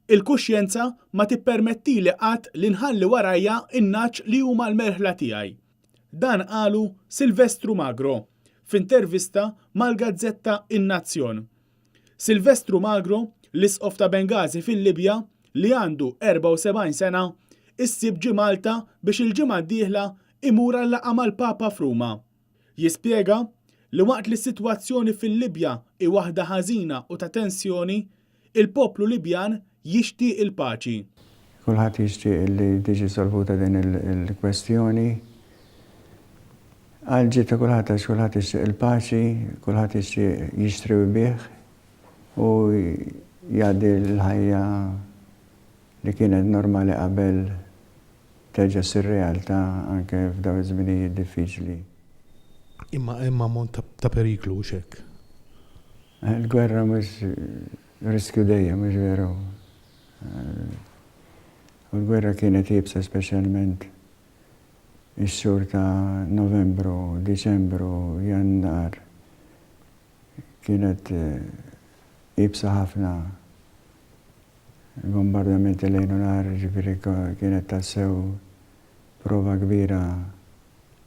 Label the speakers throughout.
Speaker 1: Il-kuxjenza ma tippermettili qatt li nħalli warajja in-naċ li huma l-merħla tiegħi. Dan qalu Silvestru Magro f'intervista mal-gazzetta In-Nazzjon. Silvestru Magro, l-isqof ta' Bengazi fil-Libja li għandu 74 sena, issib ġie Malta biex il-ġimgħa d-dieħla imur għall-laqgħa mal-Papa f'Ruma. Jispjega li waqt li s-sitwazzjoni fil-Libja hi waħda ħażina u ta' tensjoni, il-poplu Libjan jixtieq il-paċi.
Speaker 2: Kulħadd jixtieq li tiġi solvuta din il-kwestjoni. Għal ġiet ta' kulħadd għax kulħadd jixtieq il-paċi, kulħadd jixtieq jixtri u jbieħ u jgħaddi l-ħajja li kienet normali qabel terġa' ssir realtà anke f'dawn iż-żminijiet diffiċli.
Speaker 3: Imma ammont ta' periklu hekk.
Speaker 2: Il-gwerra mhux riskju dejjem, mhux veru. U l-gwerra kienet jibsa speċjalment ix-xhur ta' Novembru, Diċembru, Jannar. Kienet jibsa ħafna. Il-bombardamenti lejn u nhar ġifieri kienet tassew prova kbira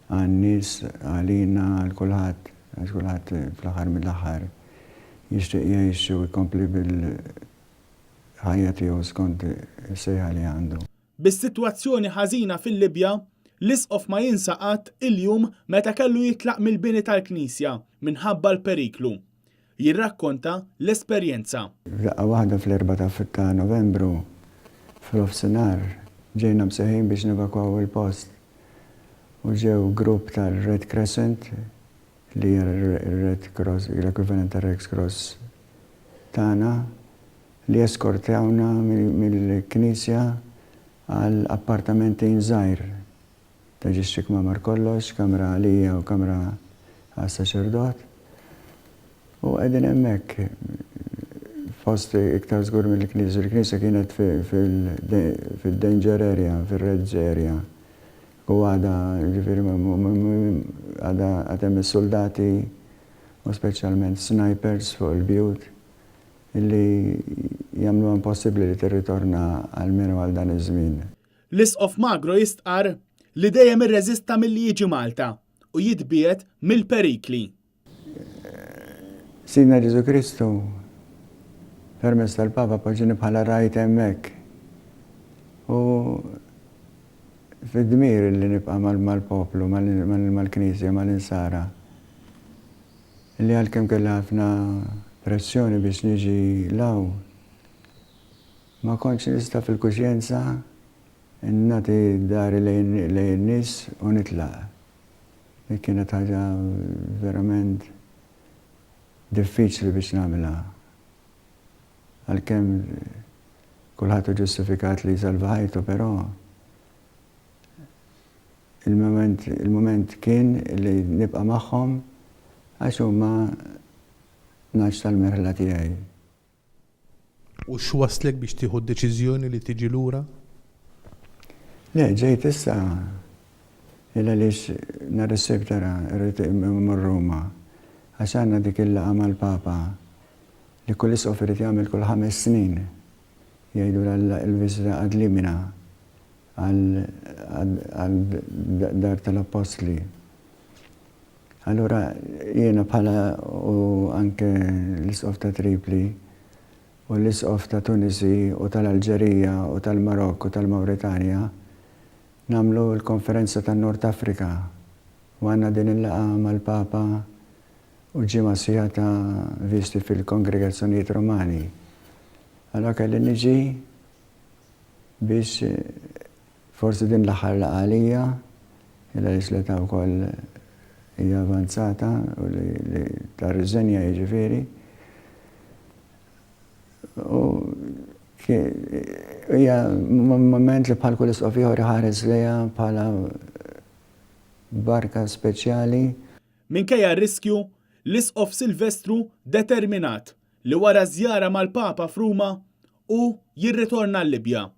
Speaker 2: għan-nies, għalina, għal kulħadd, għax kulħadd fl-aħħar mill-aħħar jixtieq jgħix u jkompli bil-ħajja tiegħu skont is-sejħa li għandu.
Speaker 1: Bis-sitwazzjoni ħażina fil-Libja, l-isqof ma jinsa qatt il-jum meta kellu jitlaq mill-bini tal-Knisja minħabba l-periklu. Jirrakkonta l-esperjenza.
Speaker 2: Daqqa waħda fl-4 ta' Novembru fl-ofsinhar ġejna mseħħin biex nivakwaw il-post. U ġew grupp tal-Red Crescent li Red Cross, l-ekwivalent tal-Red Cross tagħna li eskortewna mill-Knisja għal appartamenti żgħir ta' ġixxi kmamar kollox, kamra għalija u kamra għas-saċerdot. U qegħdin hemmhekk fost iktar żgur mill-Knisja. Il-Knisja kienet fil-danger area, fil-red area. U għada, ġifiri, għadem il-soldati u specialment snipers fuq il-bjut illi jamlu impossibli li tirritorna għal-minu għal dan iż-żmien.
Speaker 1: L-isqof Magro jistqar li dejjem irreżista milli jiġi Malta u jitbiet mill-perikli.
Speaker 2: Sidna Ġesu Kristu permezz tal-Papa poġġini bħala rajt hemmhekk. U fid-dmir li nibqa' mal-poplu, mal-Knisja, mal-insara. Li għalkemm kellha ħafna pressjoni biex niġi law. Ma kontx nista' fil-kuxjenza nagħti dari lejn nies u nitlaq. Dik kienet ħaġa verament diffiċli biex nagħmilha. Għalkemm kulħadd ġustifikat li salva ħajtu, però il-moment kien li nibqa' magħhom għax huma naċ tal-merħla tiegħi.
Speaker 3: U x'waslek biex tieħu d-deċiżjoni li tiġi lura?
Speaker 2: Le, ġejt issa għaliex nhar is-Sibt rrid immur Ruma. Għax għandna dik il-laqgħa mal-Papa li kull isqof irid jagħmel kull 5 snin jgħidu l-viżita ad limina għal-dar tal-Apostli. Allura jiena bħala u anke l-isqof ta' Tripli u l-isqof ta' Tunisi u tal-Alġerija u tal-Marokk u tal-Mawritanja nagħmlu l-konferenza tan-Nord Afrika u għandna din il-laqgħa mal-Papa u ġimgħa sija ta' visti fil-kongregazzjonijiet Romani. Allura kelli niġi biex forsi din l-aħħar laqgħa għalija, illa l-isleta wkoll hija avanzata u li ta' riżenja jiġifieri. U hija moment li bħal kull isqof ieħor iħares lejha bħala barka speċjali.
Speaker 1: Minkejja r-riskju, l-isqof Silvestru determinat li wara żjara mal-Papa f'Ruma u jirritorna l-Libja.